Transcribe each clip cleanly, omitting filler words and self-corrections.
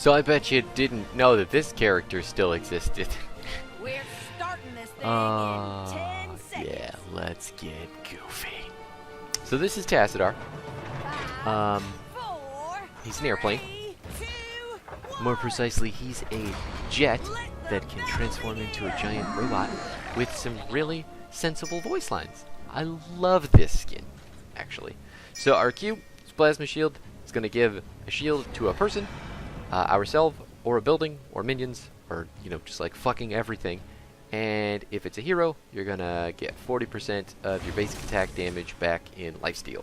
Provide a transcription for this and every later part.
So I bet you didn't know that this character still existed. We're starting this thing in 10 seconds. Yeah, let's get goofy. So this is Tassadar. 5, 4, He's an airplane. 3, 2, More precisely, he's a jet that can transform into a giant robot with some really sensible voice lines. I love this skin, actually. So our Q, Plasma Shield, is going to give a shield to a person, ourselves, or a building, or minions, or, you know, just like fucking everything. And if it's a hero, you're going to get 40% of your basic attack damage back in lifesteal.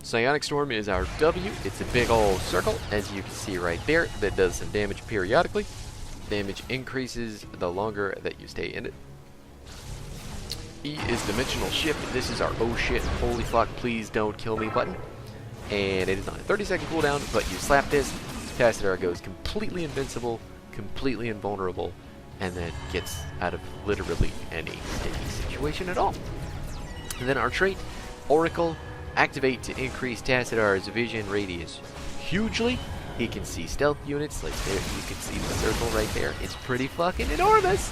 Psionic Storm is our W. It's a big old circle, as you can see right there, that does some damage periodically. Damage increases the longer that you stay in it. E is Dimensional Shift. This is our oh shit, holy fuck, please don't kill me button. And it is on a 30-second cooldown, but you slap this, Tassadar goes completely invincible, completely invulnerable, and then gets out of literally any sticky situation at all. And then our trait, Oracle, activate to increase Tassadar's vision radius hugely. He can see stealth units, like there you can see the circle right there. It's pretty fucking enormous.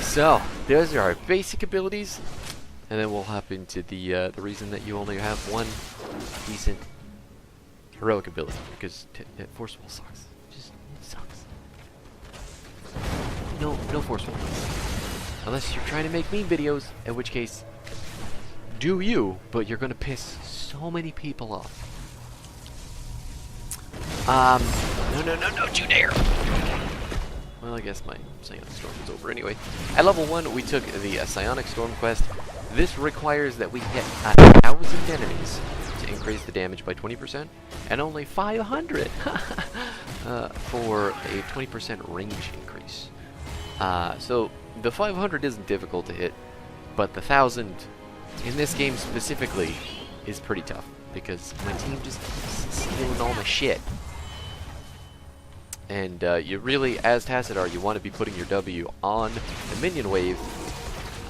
So those are our basic abilities, and then we'll hop into the reason that you only have one decent heroic ability, because Forceful sucks. Just it sucks. No Forceful. Unless you're trying to make meme videos, in which case, do you, but you're gonna piss so many people off. No, don't you dare! Well, I guess my Psionic Storm is over anyway. At level 1, we took the Psionic Storm quest. This requires that we hit 1,000 enemies to increase the damage by 20%, and only 500 for a 20% range increase. So the 500 isn't difficult to hit, but the 1,000 in this game specifically is pretty tough, because my team just keeps stealing all my shit. And you really, as Tassadar, you want to be putting your W on the minion wave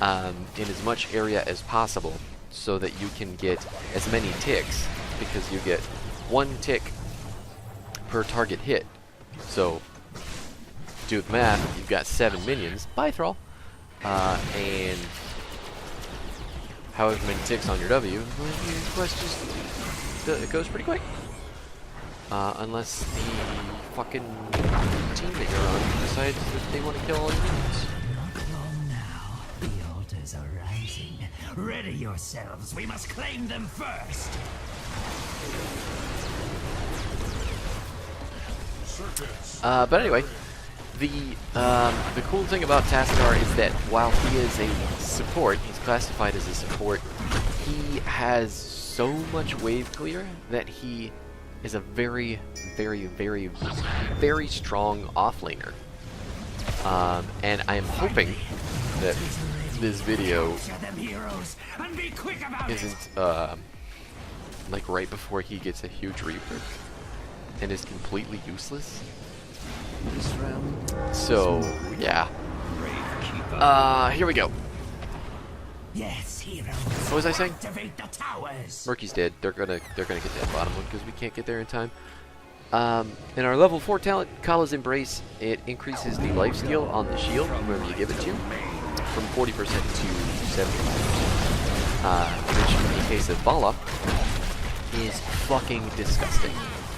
in as much area as possible, so that you can get as many ticks, because you get 1 tick per target hit. So, do the math, you've got 7 minions, bye Thrall, and however many ticks on your W, your quest just it goes pretty quick. Unless the fucking team that you're on decides that they want to kill all your minions. Not long now. The altars are rising. Ready yourselves. We must claim them first. But anyway, the cool thing about Tassadar is that while he is a support, he's classified as a support, he has so much wave clear that he is a very, very, very, very strong offlaner. And I'm hoping that this video isn't like right before he gets a huge reaper and is completely useless. So yeah. Here we go. Yes, heroes. What was I saying? Activate the towers. Murky's dead. They're gonna get that bottom one because we can't get there in time. In our level 4 talent, Kala's Embrace, it increases the lifesteal on the shield, whoever you give it to, from 40% to 70%. Which, in the case of Vala, is fucking disgusting.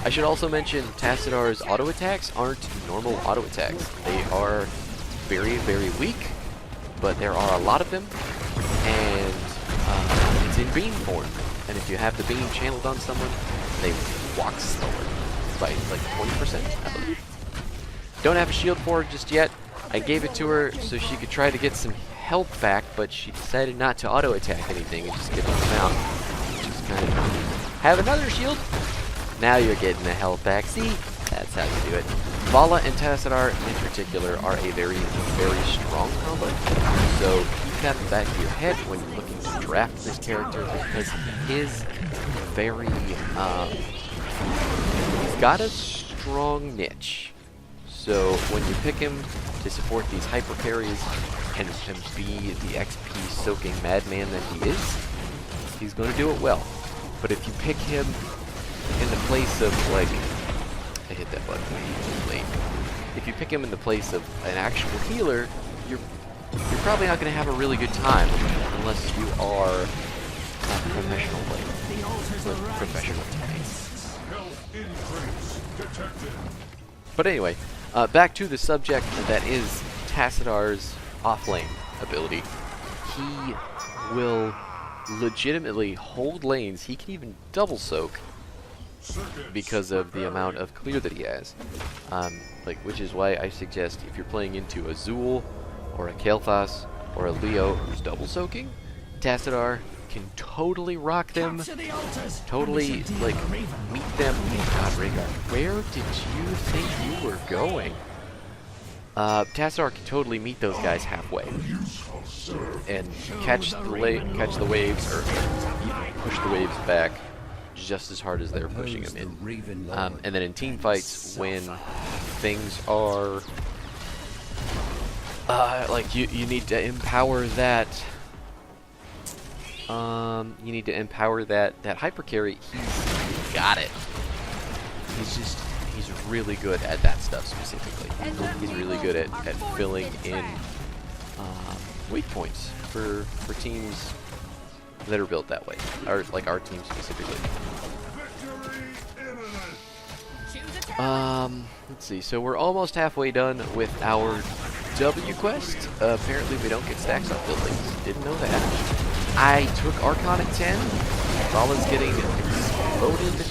I should also mention Tassadar's auto attacks aren't normal auto attacks. They are very, very weak, but there are a lot of them, and it's in beam form. And if you have the beam channeled on someone, they walk slower by like 20%, I believe. Don't have a shield for her just yet. I gave it to her so she could try to get some health back, but she decided not to auto attack anything and just get them out. Just kind of have another shield. Now you're getting the health back. See? That's how you do it. Vala and Tassadar in particular are a very, very strong combo. So keep that in the back of your head when you're looking to draft this character, because he is very, he's got a strong niche. So when you pick him to support these hyper carries and be the XP soaking madman that he is, he's going to do it well. But if you pick him in the place of like I hit that button too late. If you pick him in the place of an actual healer, you're probably not going to have a really good time unless you are a professional player. Professional. But anyway, back to the subject that is Tassadar's offlane ability. He will legitimately hold lanes. He can even double soak because of the amount of clear that he has. Which is why I suggest if you're playing into a Zool or a Kael'thas or a Leo who's double soaking, Tassadar can totally rock them, totally meet them. Oh God, Rhaegar, where did you think you were going? Tassadar can totally meet those guys halfway and catch the waves, or even push the waves back just as hard as they're pushing them in. And then in team fights, when things are you need to empower that. You need to empower that hyper carry. He's got it. He's really good at that stuff specifically. He's really good at filling in weak points for teams that are built that way, or like our team specifically. Let's see. So we're almost halfway done with our W quest. Apparently we don't get stacks on buildings. Didn't know that. I took Archon at 10. Vala's getting exploded.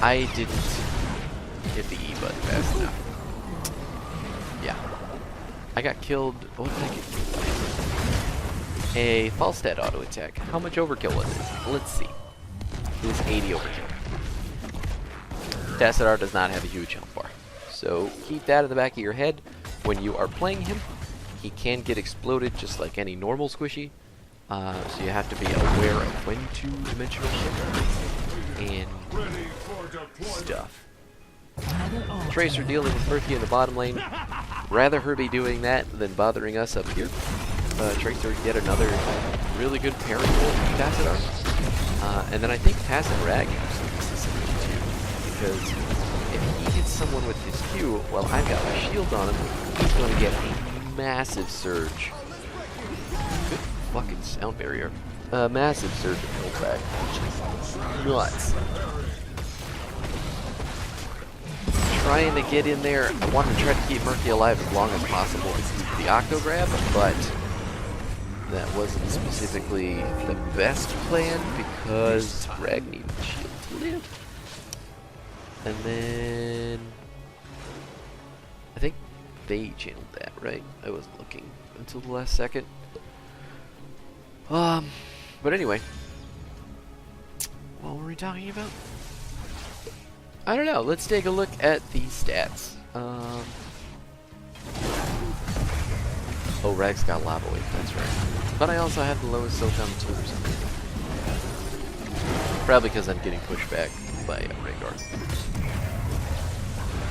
I didn't hit the E button fast enough. Yeah. I got killed. What did I get killed by? A Falstad auto attack. How much overkill was it? Let's see. It was 80 overkill. Tassadar does not have a huge health bar, so keep that in the back of your head when you are playing him. He can get exploded just like any normal squishy, so you have to be aware of when to dimensional shift and stuff. Tracer dealing with Murphy in the bottom lane. Rather her be doing that than bothering us up here. Tracer yet another really good pairing with Tassadar. And then I think Tass and Rag have some consistency too, because if he hits someone with his Q while I've got my shield on him, he's going to get a massive surge. Good fucking sound barrier. Massive surge of health back. Nuts. Trying to get in there. I want to try to keep Murky alive as long as possible with the Octo Grab, but that wasn't specifically the best plan because Rag needed the shield to live. And then I think they channeled that, right? I wasn't looking until the last second. But anyway, what were we talking about? I don't know. Let's take a look at the stats. Oh, Rag's got Lava Wave, that's right. But I also have the lowest SOCOM 2 or something. Probably because I'm getting pushed back by Rhaegar.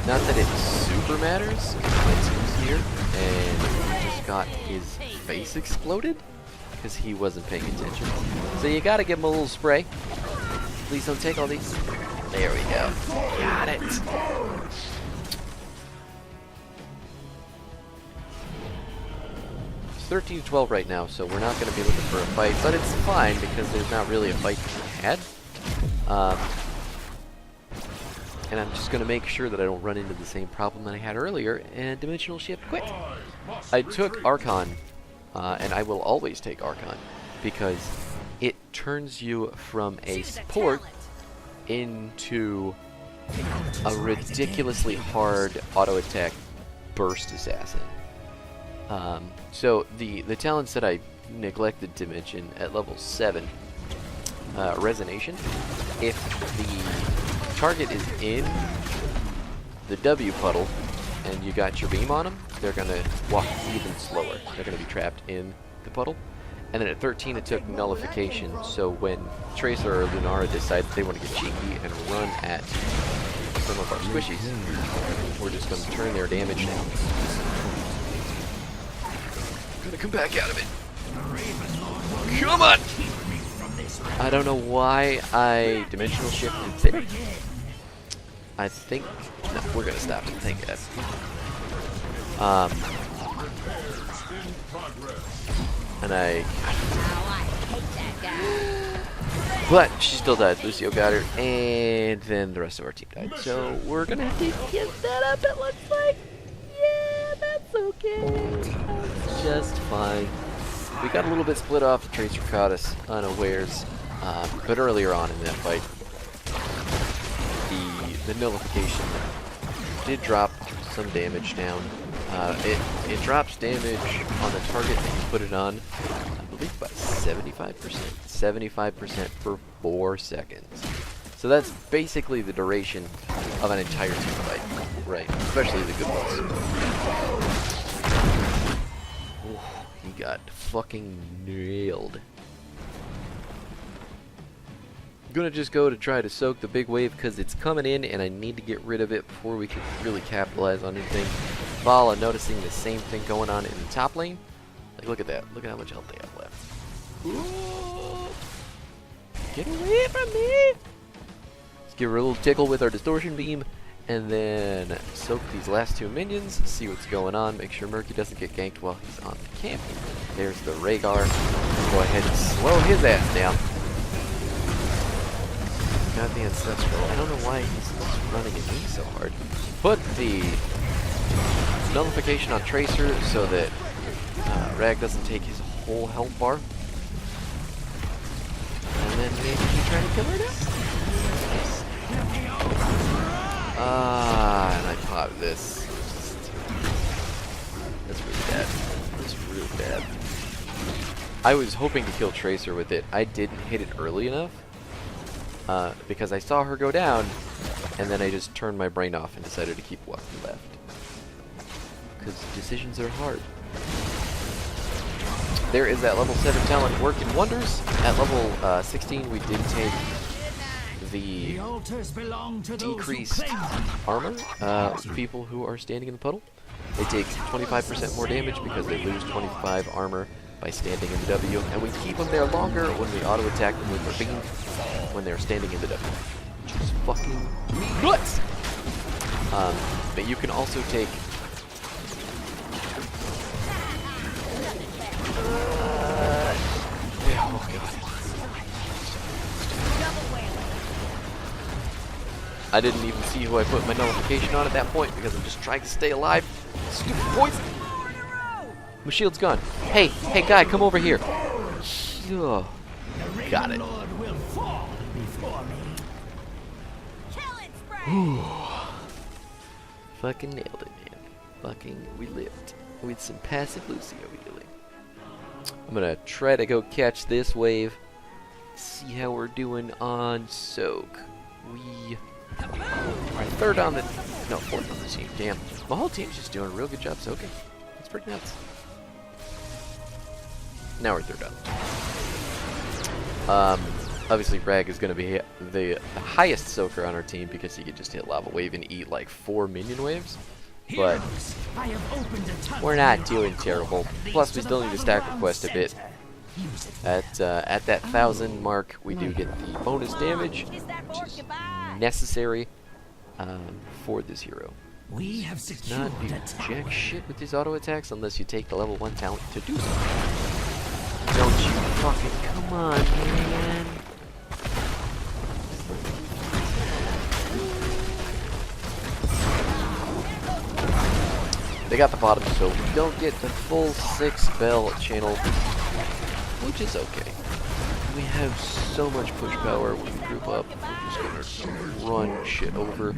Not that it super matters, my team's here, and he just got his face exploded because he wasn't paying attention. So you gotta give him a little spray. Please don't take all these. There we go. Got it. It's 13-12 right now, so we're not going to be looking for a fight, but it's fine because there's not really a fight to be had. And I'm just going to make sure that I don't run into the same problem that I had earlier and dimensional shift quick. I took Archon, and I will always take Archon because it turns you from a support into a ridiculously hard auto attack burst assassin. So the talents that I neglected to mention at level 7, Resonation. If the target is in the W puddle and you got your beam on them, they're gonna walk even slower. They're gonna be trapped in the puddle. And then at 13 it took Nullification, so when Tracer or Lunara decide they want to get cheeky and run at some of our squishies, we're just going to turn their damage down. I'm going to come back out of it. Come on! I don't know why I dimensional shifted there. I think no, we're gonna stop it. Thank God. And but she still died. Lucio got her, and then the rest of our team died. So we're gonna have to get that up. It looks like, yeah, that's okay. That's just fine. We got a little bit split off. Tracer caught us unawares, but earlier on in that fight, the nullification did drop some damage down. It drops damage on the target that you put it on, I believe by 75%. 75% for 4 seconds. So that's basically the duration of an entire team fight, right? Especially the good ones. Ooh, he got fucking nailed. I'm gonna just go to try to soak the big wave because it's coming in and I need to get rid of it before we can really capitalize on anything. Vala noticing the same thing going on in the top lane. Like, look at that. Look at how much health they have left. Ooh. Get away from me! Let's give her a little tickle with our distortion beam and then soak these last 2 minions, see what's going on, make sure Murky doesn't get ganked while he's on the camp. There's the Rhaegar. Go ahead and slow his ass down. Got the Ancestral. I don't know why he's running at me so hard. Put the nullification on Tracer so that Rag doesn't take his whole health bar. And then maybe you try to kill her now? And I popped this. That's really bad. That's really bad. I was hoping to kill Tracer with it. I didn't hit it early enough. Because I saw her go down, and then I just turned my brain off and decided to keep walking left. Because decisions are hard. There is that level 7 talent working wonders. At level 16, we did take the decreased armor. People who are standing in the puddle. They take 25% more damage because they lose 25 armor by standing in the W, and we keep them there longer when we auto-attack them with our beam when they're standing in the W. Which is fucking nuts! But you can also take... oh god. I didn't even see who I put my nullification on at that point because I'm just trying to stay alive. Stupid poison! My shield's gone. Hey, guy, come over here. Oh, got it. Fucking nailed it, man. Fucking, we lived. With some passive Lucio healing. I'm gonna try to go catch this wave. See how we're doing on soak. We are 3rd on the... no, 4th on the team. Damn. My whole team's just doing a real good job soaking. It's pretty nuts. Now we're 3rd on. Obviously Rag is going to be the highest soaker on our team because he could just hit Lava Wave and eat like 4 minion waves. But we're not doing terrible. Plus we still need to stack request a bit. At that 1,000 mark, we do get the bonus damage, which is necessary for this hero. We have secured Not do jack shit with these auto attacks unless you take the level 1 talent to do so. Don't you fucking come on, man. They got the bottom, so we don't get the full 6 bell channel, which is okay. We have so much push power when we group up. We're just gonna run shit over.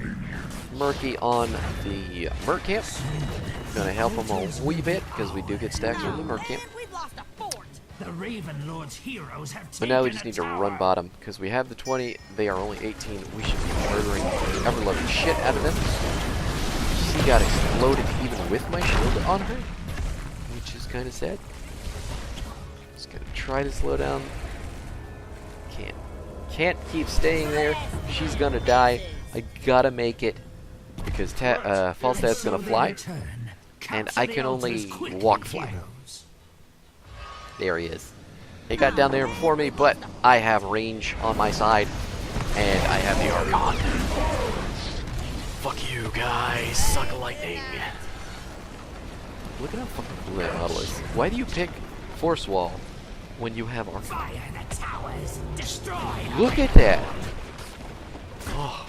Murky on the Merc camp. Gonna help him a wee bit because we do get stacks from the Merc camp. The Raven Lord's heroes have But now we just need to run bottom because we have the 20. They are only 18. We should be murdering the ever-loving shit out of them. She got exploded even with my shield on her, which is kind of sad. Just gonna try to slow down. Can't keep staying there. She's gonna die. I gotta make it because Falstat's gonna fly, and I can only walk fly. There he is. He got down there before me, but I have range on my side, and I have the army on. Fuck you guys, suck lightning. Look at how fucking cool that model is. Why do you pick Force Wall when you have Archon? Fire the towers. Destroy. Look at that! Oh.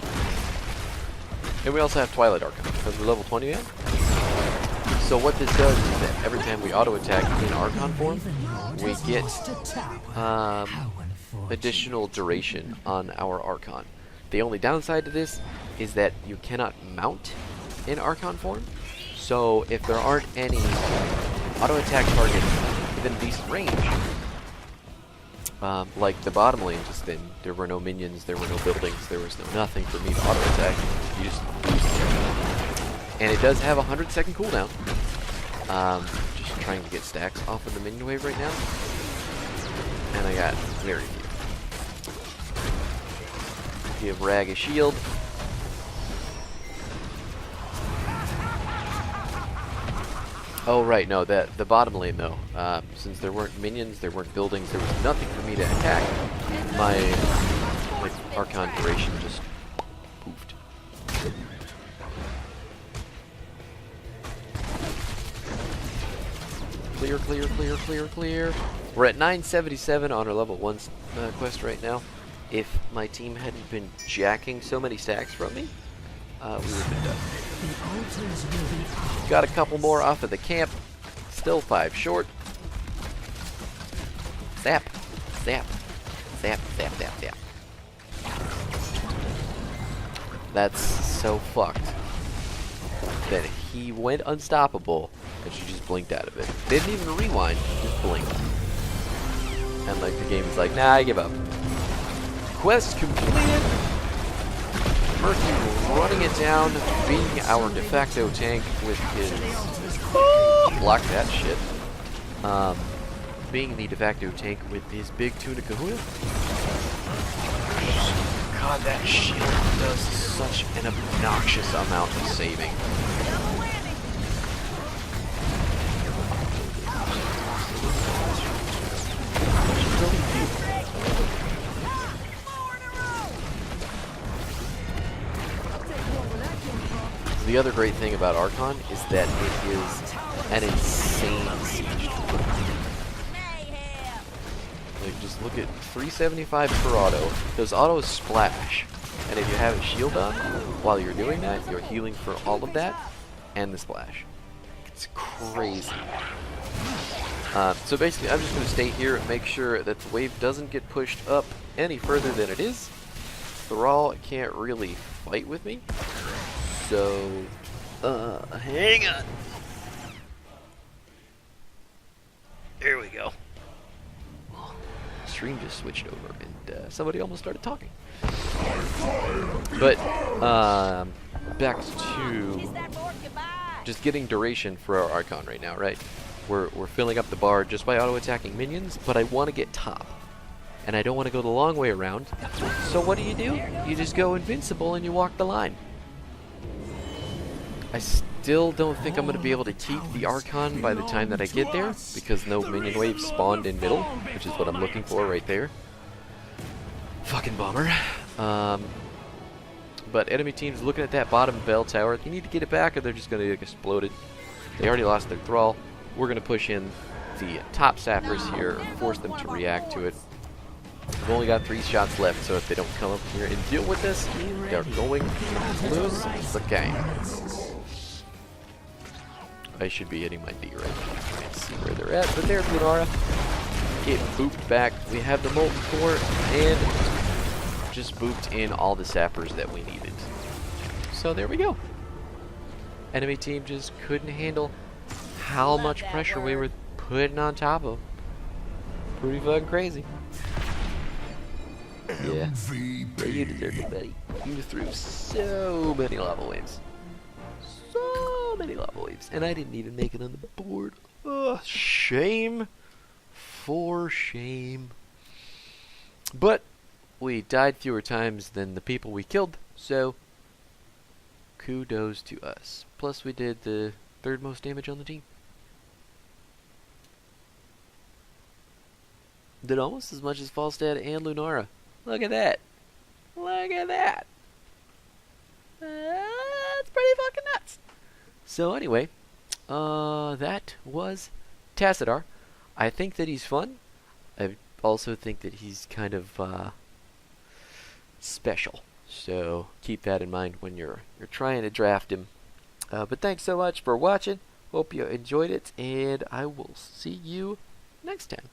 And we also have Twilight Archon, because we're level 20 man. So what this does is that every time we auto-attack in Archon form, we get additional duration on our Archon. The only downside to this is that you cannot mount in Archon form. So if there aren't any auto-attack targets within decent range, like the bottom lane just then, there were no minions, there were no buildings, there was no nothing for me to auto-attack. You just boost. And it does have a 100-second cooldown. Just trying to get stacks off of the minion wave right now. And I got very few. Give Rag a shield. Oh right, no, the bottom lane though. Since there weren't minions, there weren't buildings, there was nothing for me to attack. My Archon duration just poofed. Clear, clear, clear, clear, clear. We're at 977 on our level 1 quest right now. If my team hadn't been jacking so many stacks from me, we would have been done. Got a couple more off of the camp. Still 5 short. Zap, zap, zap, zap, zap, zap. That's so fucked that he went unstoppable and she just blinked out of it. Didn't even rewind, just blinked. And like the game is like, nah, I give up. Quest completed. Murphy running it down, being our de facto tank with his... block that shit. Being the de facto tank with his big tuna kahuna. God, that shield does such an obnoxious amount of saving. The other great thing about Archon is that it is an insane siege tool. Like, just look at 375 per auto. Those autos splash. And if you have a shield on, while you're doing that, you're healing for all of that and the splash. It's crazy. So basically, I'm just going to stay here and make sure that the wave doesn't get pushed up any further than it is. Thrall can't really fight with me. So, hang on. There we go. Stream just switched over and somebody almost started talking. But, back to just getting duration for our Archon right now, right? We're filling up the bar just by auto-attacking minions, but I want to get top. And I don't want to go the long way around. So what do? You just go invincible and you walk the line. I still don't think I'm going to be able to keep the Archon by the time that I get there, because no minion wave spawned in middle, which is what I'm looking for right there. Fucking bummer. But enemy team's looking at that bottom bell tower. They need to get it back or they're just going to get exploded. They already lost their Thrall. We're going to push in the top sappers here, force them to react to it. We've only got 3 shots left, so if they don't come up here and deal with this, they're going to lose the game. I should be hitting my D right now. Can't see where they're at, but there's Lunara. Get booped back. We have the Molten Core, and just booped in all the sappers that we needed. So there we go. Enemy team just couldn't handle how much pressure we were putting on top of. Pretty fucking crazy. Yeah. You deserved it, buddy. You threw so many lava waves. So many lava waves. And I didn't even make it on the board. Oh, shame. For shame. But we died fewer times than the people we killed, so kudos to us. Plus we did the 3rd most damage on the team. Did almost as much as Falstad and Lunara. Look at that. Look at that. really fucking nuts. So anyway, that was Tassadar. I think that he's fun. I also think that he's kind of special. So keep that in mind when you're trying to draft him. But thanks so much for watching. Hope you enjoyed it, and I will see you next time.